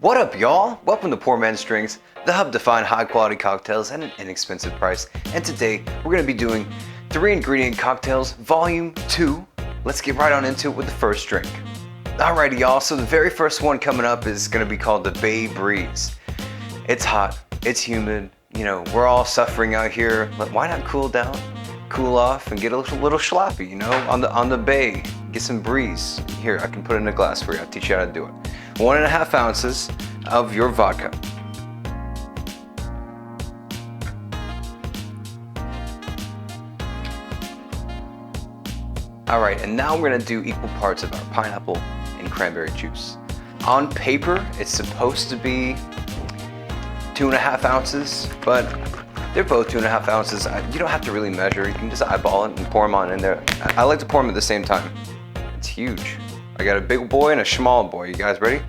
What up, y'all? Welcome to Poor Man's Drinks, the hub to find high-quality cocktails at an inexpensive price. And today, we're going to be doing 3-ingredient cocktails, Volume 2. Let's get right on into it with the first drink. Alrighty, y'all. So the very first one coming up is going to be called the Bay Breeze. It's hot. It's humid. You know, we're all suffering out here. But why not cool down, cool off, and get a little sloppy? You know, on the bay, get some breeze. Here, I can put it in a glass for you. I'll teach you how to do it. 1.5 ounces of your vodka. Alright, and now we're gonna do equal parts of our pineapple and cranberry juice. On paper, it's supposed to be 2.5 ounces, but they're both 2.5 ounces. You don't have to really measure. You can just eyeball it and pour them on in there. I like to pour them at the same time. It's huge. I got a big boy and a small boy. You guys ready?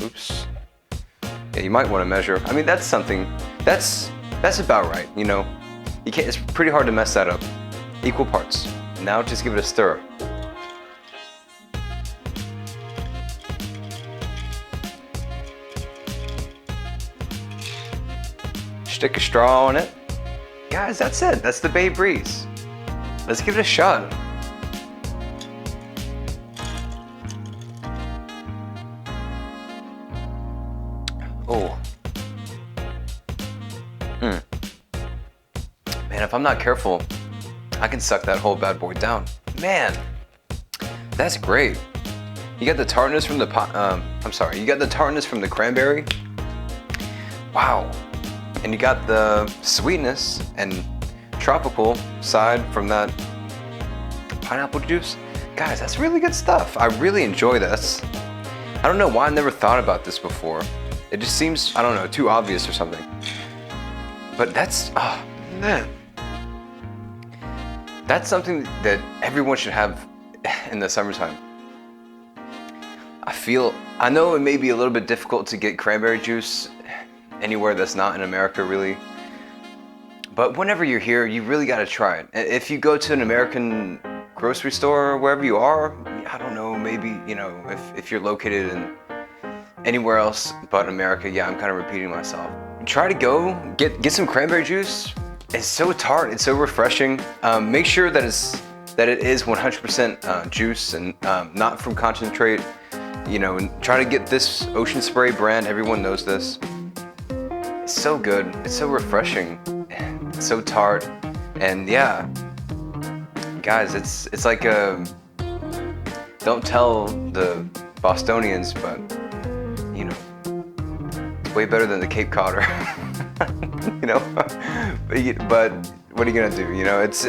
Oops. Yeah, you might want to measure. I mean, that's something. That's about right. You know, you can't. It's pretty hard to mess that up. Equal parts. Now just give it a stir. Stick a straw on it. Guys, that's it. That's the Bay Breeze. Let's give it a shot. Oh. Man, if I'm not careful, I can suck that whole bad boy down. Man, that's great. You got the tartness from the you got the tartness from the cranberry. Wow. And you got the sweetness and tropical side from that pineapple juice. Guys, that's really good stuff. I really enjoy this. I don't know why I never thought about this before. It just seems, I don't know, too obvious or something. But that's, oh man. That's something that everyone should have in the summertime. I know it may be a little bit difficult to get cranberry juice anywhere that's not in America, really. But whenever you're here, you really got to try it. If you go to an American grocery store or wherever you are, I don't know, maybe, you know, if you're located in anywhere else but America, yeah, I'm kind of repeating myself. Try to go get some cranberry juice. It's so tart, it's so refreshing. Make sure that it is 100% juice and not from concentrate. You know, and try to get this Ocean Spray brand. Everyone knows this. It's so good. It's so refreshing. It's so tart. And yeah, guys, it's like a. Don't tell the Bostonians, but you know, it's way better than the Cape Codder. You know, but what are you gonna do? You know, it's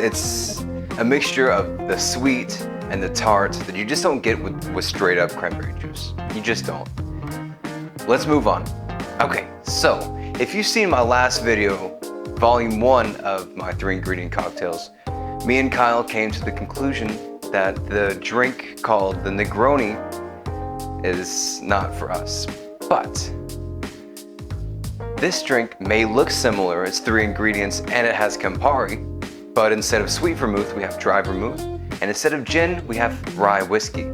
a mixture of the sweet and the tart that you just don't get with straight up cranberry juice. You just don't. Let's move on. Okay, so if you've seen my last video, Volume 1 of my 3-ingredient cocktails, me and Kyle came to the conclusion that the drink called the Negroni is not for us. But this drink may look similar. It's 3 ingredients and it has Campari, but instead of sweet vermouth, we have dry vermouth, and instead of gin, we have rye whiskey.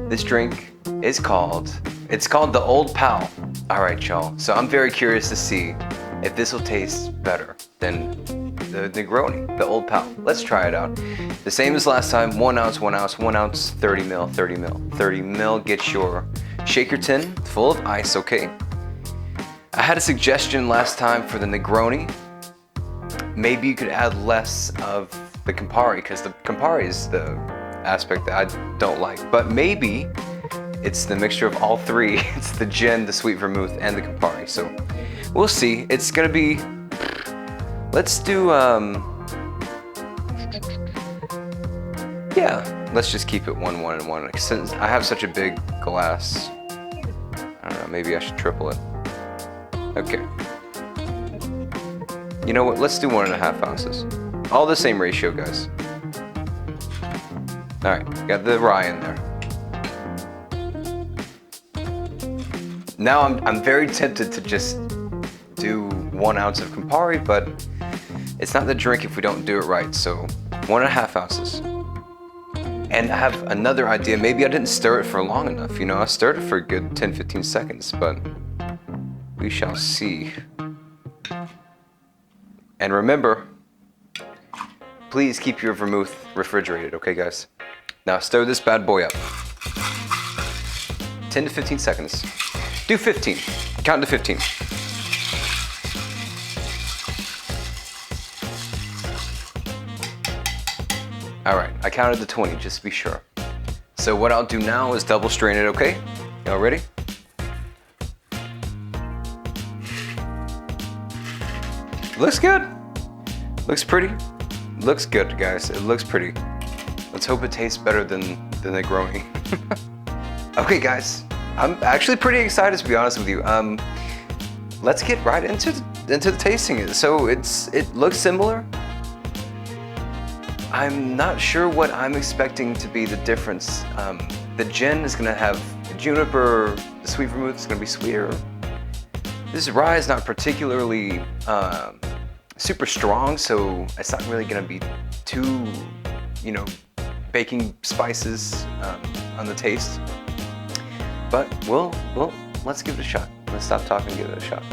This drink is called the Old Pal. All right, y'all. So I'm very curious to see if this will taste better than the Negroni, the Old Pal. Let's try it out. The same as last time, 1 ounce, 1 ounce, 1 ounce, 30 mil, 30 mil. 30 mil, get your shaker tin full of ice, okay? I had a suggestion last time for the Negroni. Maybe you could add less of the Campari, because the Campari is the aspect that I don't like. But maybe it's the mixture of all three. It's the gin, the sweet vermouth, and the Campari. So we'll see. It's gonna be, let's do, yeah, let's just keep it 1, 1, and 1. Since I have such a big glass, I don't know, maybe I should triple it. Okay. You know what, let's do 1.5 ounces. All the same ratio, guys. All right, got the rye in there. Now I'm very tempted to just do 1 ounce of Campari, but it's not the drink if we don't do it right. So 1.5 ounces. And I have another idea. Maybe I didn't stir it for long enough. You know, I stirred it for a good 10-15 seconds, but we shall see. And remember, please keep your vermouth refrigerated, okay guys? Now stir this bad boy up. 10 to 15 seconds. Do 15. Count to 15. All right, I counted to 20 just to be sure. So what I'll do now is double strain it, okay? Y'all ready? Looks good. Looks pretty. Looks good, guys. It looks pretty. Let's hope it tastes better than the Negroni. Okay, guys. I'm actually pretty excited, to be honest with you. Let's get right into the tasting. So it looks similar. I'm not sure what I'm expecting to be the difference. The gin is gonna have juniper. The sweet vermouth is gonna be sweeter. This rye is not particularly super strong, so it's not really gonna be too, you know, baking spices on the taste. But let's give it a shot. Let's stop talking and give it a shot.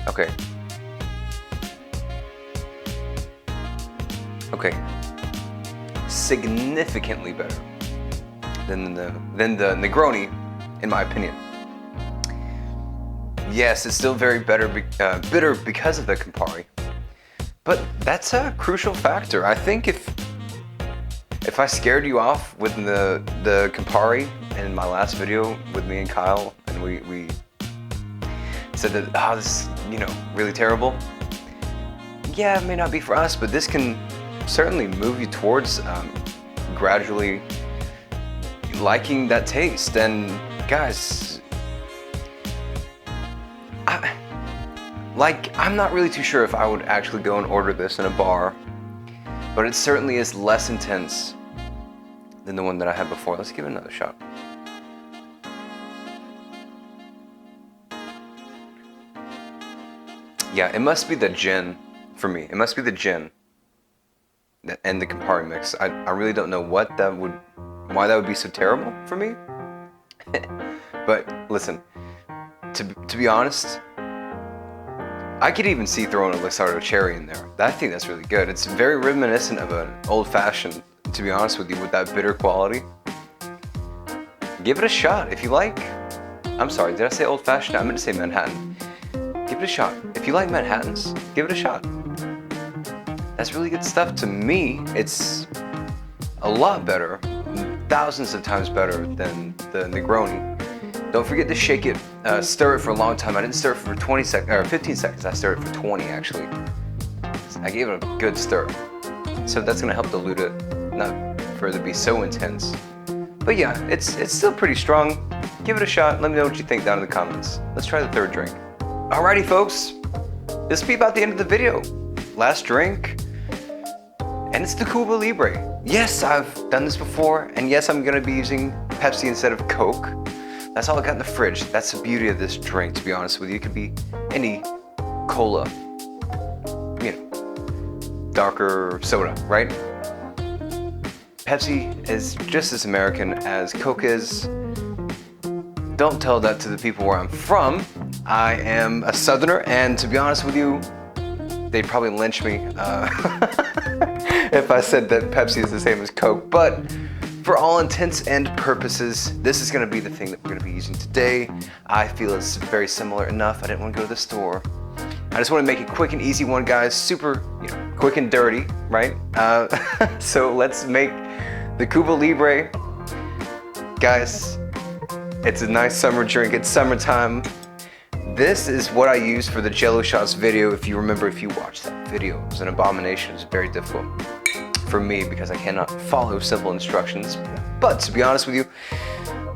Okay. Okay. Significantly better than the Negroni, in my opinion. Yes, it's still very bitter because of the Campari, but that's a crucial factor. I think if I scared you off with the Campari in my last video with me and Kyle, and we said that this is, you know, really terrible. Yeah, it may not be for us, but this can certainly move you towards gradually liking that taste. And guys, I'm not really too sure if I would actually go and order this in a bar, but it certainly is less intense than the one that I had before. Let's give it another shot. Yeah, it must be the gin for me. It must be the gin and the Campari mix. I really don't know why that would be so terrible for me. But listen, to be honest, I could even see throwing a Luxardo cherry in there. I think that's really good. It's very reminiscent of an old-fashioned, to be honest with you, with that bitter quality. Give it a shot if you like. I'm sorry, did I say old-fashioned? I meant to say Manhattan. Give it a shot. If you like Manhattans, give it a shot. That's really good stuff. To me, it's a lot better, thousands of times better than the Negroni. Don't forget to shake it, stir it for a long time. I didn't stir it for 20 seconds, or 15 seconds. I stirred it for 20 actually. I gave it a good stir. So that's gonna help dilute it, not for it to be so intense. But yeah, it's still pretty strong. Give it a shot. Let me know what you think down in the comments. Let's try the third drink. Alrighty folks, this will be about the end of the video. Last drink, and it's the Cuba Libre. Yes, I've done this before, and yes, I'm gonna be using Pepsi instead of Coke. That's all I got in the fridge. That's the beauty of this drink, to be honest with you. It could be any cola, you know, darker soda, right? Pepsi is just as American as Coke is. Don't tell that to the people where I'm from. I am a Southerner, and to be honest with you, they'd probably lynch me if I said that Pepsi is the same as Coke. But for all intents and purposes, this is gonna be the thing that we're gonna be using today. I feel it's very similar enough. I didn't want to go to the store. I just want to make it quick and easy one, guys. Super, you know, quick and dirty, right? So let's make the Cuba Libre. Guys, it's a nice summer drink. It's summertime. This is what I used for the Jello shots video. If you remember, if you watched that video, it was an abomination. It was very difficult for me because I cannot follow simple instructions. But to be honest with you,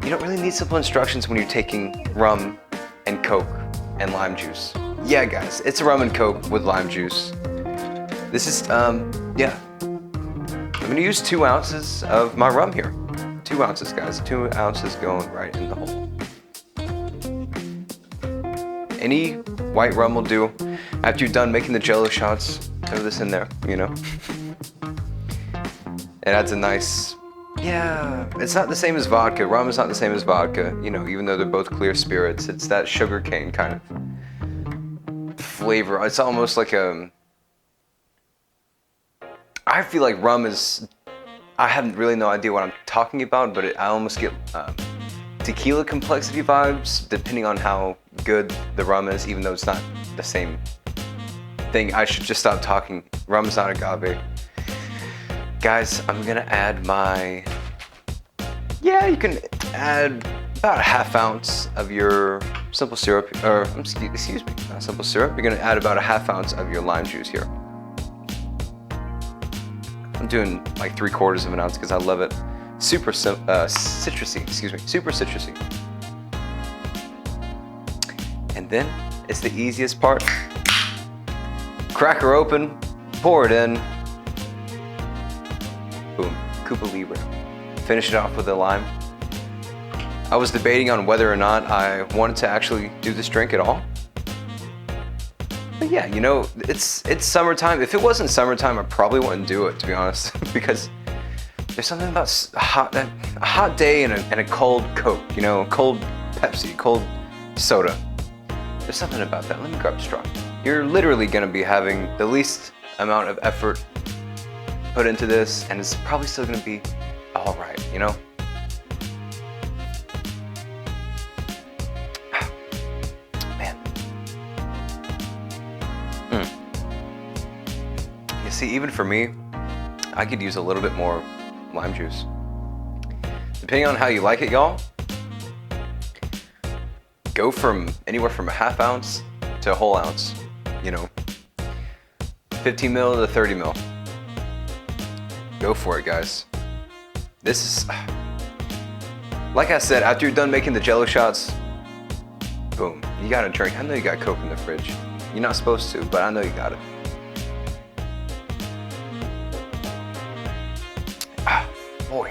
you don't really need simple instructions when you're taking rum and Coke and lime juice. Yeah, guys, it's a rum and Coke with lime juice. This is, yeah. I'm gonna use 2 ounces of my rum here. 2 ounces, guys. 2 ounces going right in the hole. Any white rum will do. After you're done making the jello shots, throw this in there, you know? It adds a nice, yeah, it's not the same as vodka. Rum is not the same as vodka, you know, even though they're both clear spirits. It's that sugarcane kind of flavor. It's almost like I feel like rum is, I have really no idea what I'm talking about, but I almost get tequila complexity vibes depending on how good the rum is, even though it's not the same thing. I should just stop talking. Rum is not agave. Guys, I'm gonna add my, yeah, you can add about a ½ ounce of your simple syrup, or excuse me, not simple syrup. You're gonna add about a ½ ounce of your lime juice here. I'm doing like 3/4 of an ounce because I love it. Super citrusy, excuse me, super citrusy. And then it's the easiest part. Crack her open, pour it in. Boom, Cuba Libre. Finish it off with a lime. I was debating on whether or not I wanted to actually do this drink at all. But yeah, you know, it's summertime. If it wasn't summertime, I probably wouldn't do it, to be honest, because there's something about a hot day and a cold Coke, you know, cold Pepsi, cold soda. There's something about that. Let me grab a straw. You're literally gonna be having the least amount of effort put into this, and it's probably still gonna be all right, you know? Man. You see, even for me, I could use a little bit more lime juice. Depending on how you like it, y'all, go from anywhere from a ½ ounce to a whole ounce, you know, 15 mil to 30 mil. Go for it, guys. This is, like I said, after you're done making the jello shots, boom, you got a drink. I know you got Coke in the fridge. You're not supposed to, but I know you got it. Boy.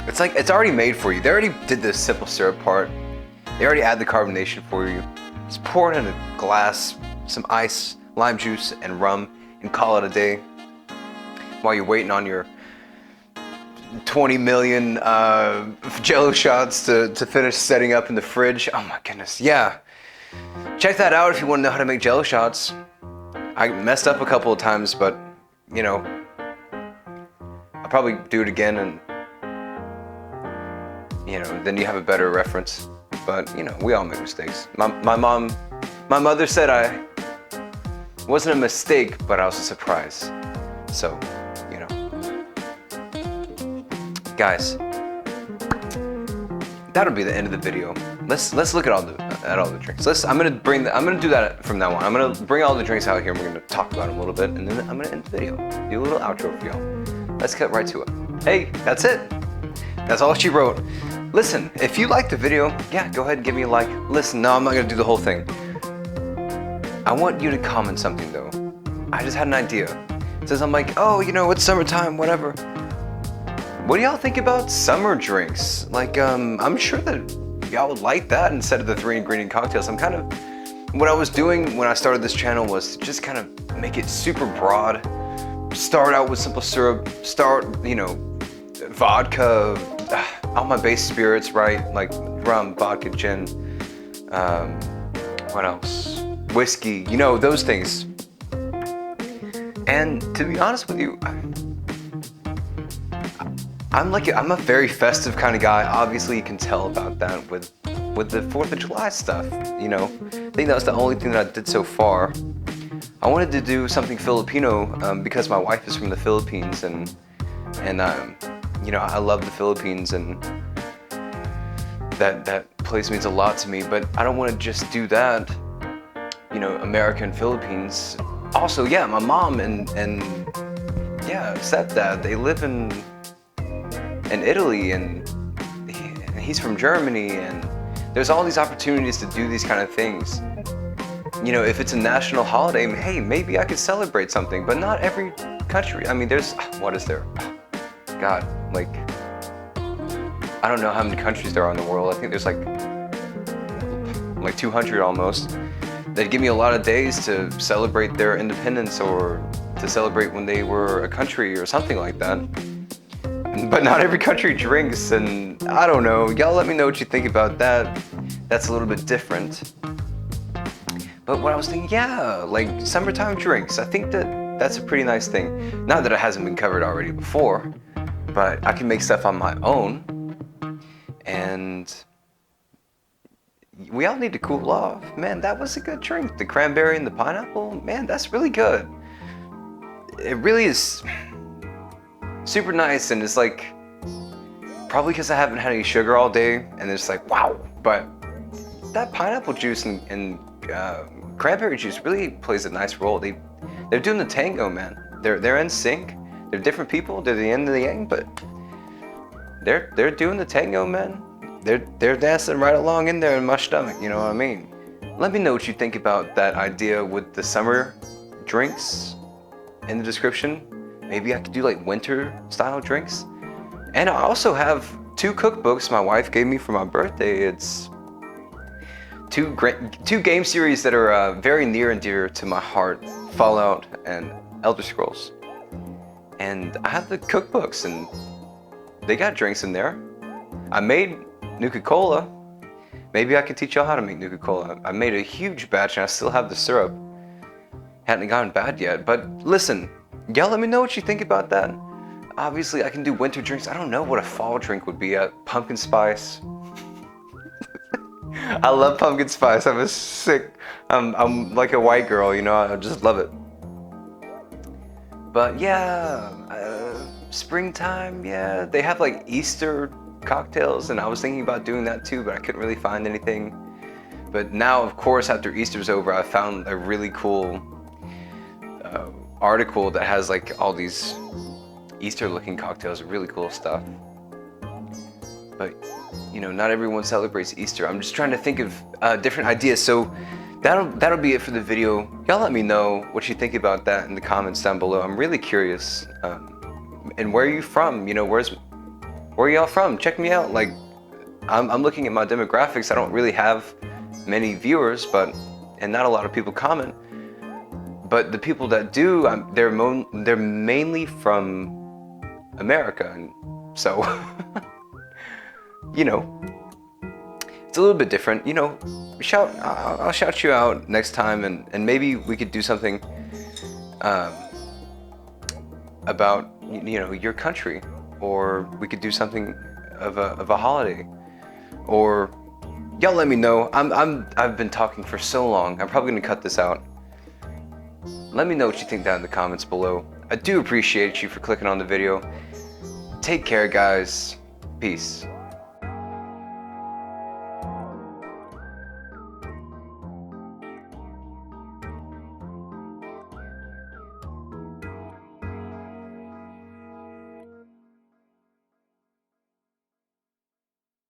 It's like, it's already made for you. They already did the simple syrup part. They already add the carbonation for you. Just pour it in a glass, some ice, lime juice, and rum, and call it a day. While you're waiting on your 20 million jello shots to finish setting up in the fridge. Oh my goodness, yeah. Check that out if you want to know how to make jello shots. I messed up a couple of times, but, you know, I'll probably do it again, and, you know, then you have a better reference. But, you know, we all make mistakes. My mother said I wasn't a mistake, but I was a surprise. So, you know. Guys, that'll be the end of the video. Let's look at all the drinks. I'm gonna do that from now on. I'm gonna bring all the drinks out here and we're gonna talk about them a little bit, and then I'm gonna end the video. Do a little outro for y'all. Let's get right to it. Hey, that's it. That's all she wrote. Listen, if you liked the video, yeah, go ahead and give me a like. Listen, no, I'm not gonna do the whole thing. I want you to comment something though. I just had an idea. It says, I'm like, oh, you know, it's summertime, whatever. What do y'all think about summer drinks? Like, I'm sure that y'all would like that instead of the 3-ingredient cocktails. What I was doing when I started this channel was to just kind of make it super broad. Start out with simple syrup, you know, vodka, all my base spirits, right? Like rum, vodka, gin, what else? Whiskey, you know, those things. And to be honest with you, I'm a very festive kind of guy. Obviously, you can tell about that with the 4th of July stuff, you know. I think that was the only thing that I did so far. I wanted to do something Filipino because my wife is from the Philippines, and you know, I love the Philippines, and that place means a lot to me. But I don't want to just do that, you know, American Philippines. Also, yeah, my mom and yeah, stepdad, they live in Italy, and he's from Germany, and there's all these opportunities to do these kind of things. You know, if it's a national holiday, hey, maybe I could celebrate something, but not every country. I mean, what is there? God, like, I don't know how many countries there are in the world. I think there's like like 200 almost. They'd give me a lot of days to celebrate their independence or to celebrate when they were a country or something like that. But not every country drinks, and I don't know. Y'all let me know what you think about that. That's a little bit different. But what I was thinking, yeah, like summertime drinks. I think that's a pretty nice thing. Not that it hasn't been covered already before, but I can make stuff on my own. And we all need to cool off. Man, that was a good drink. The cranberry and the pineapple, man, that's really good. It really is super nice, and it's like, probably because I haven't had any sugar all day, and it's like, wow. But that pineapple juice and cranberry juice really plays a nice role. They're doing the tango, man. They're in sync. They're different people. They're the yin and the yang, but they're doing the tango, man. They're dancing right along in there in my stomach. You know what I mean? Let me know what you think about that idea with the summer drinks in the description. Maybe I could do like winter style drinks. And I also have 2 cookbooks my wife gave me for my birthday. It's two game series that are very near and dear to my heart: Fallout and Elder Scrolls. And I have the cookbooks, and they got drinks in there. I made Nuka-Cola. Maybe I can teach y'all how to make Nuka-Cola. I made a huge batch, and I still have the syrup. Hadn't gotten bad yet, but listen, y'all let me know what you think about that. Obviously, I can do winter drinks. I don't know what a fall drink would be. Pumpkin spice. I love pumpkin spice. I'm like a white girl, you know. I just love it. But yeah, springtime. Yeah, they have like Easter cocktails, and I was thinking about doing that too, but I couldn't really find anything. But now, of course, after Easter's over, I found a really cool article that has like all these Easter-looking cocktails, really cool stuff. But you know, not everyone celebrates Easter. I'm just trying to think of different ideas. So that'll be it for the video. Y'all let me know what you think about that in the comments down below. I'm really curious. And where are you from? You know, where are y'all from? Check me out. Like, I'm looking at my demographics. I don't really have many viewers, and not a lot of people comment. But the people that do, they're mainly from America, and so you know, it's a little bit different. You know, I'll shout you out next time, and maybe we could do something about, you know, your country, or we could do something of a holiday, or y'all let me know. I've been talking for so long. I'm probably gonna cut this out. Let me know what you think down in the comments below. I do appreciate you for clicking on the video. Take care, guys. Peace.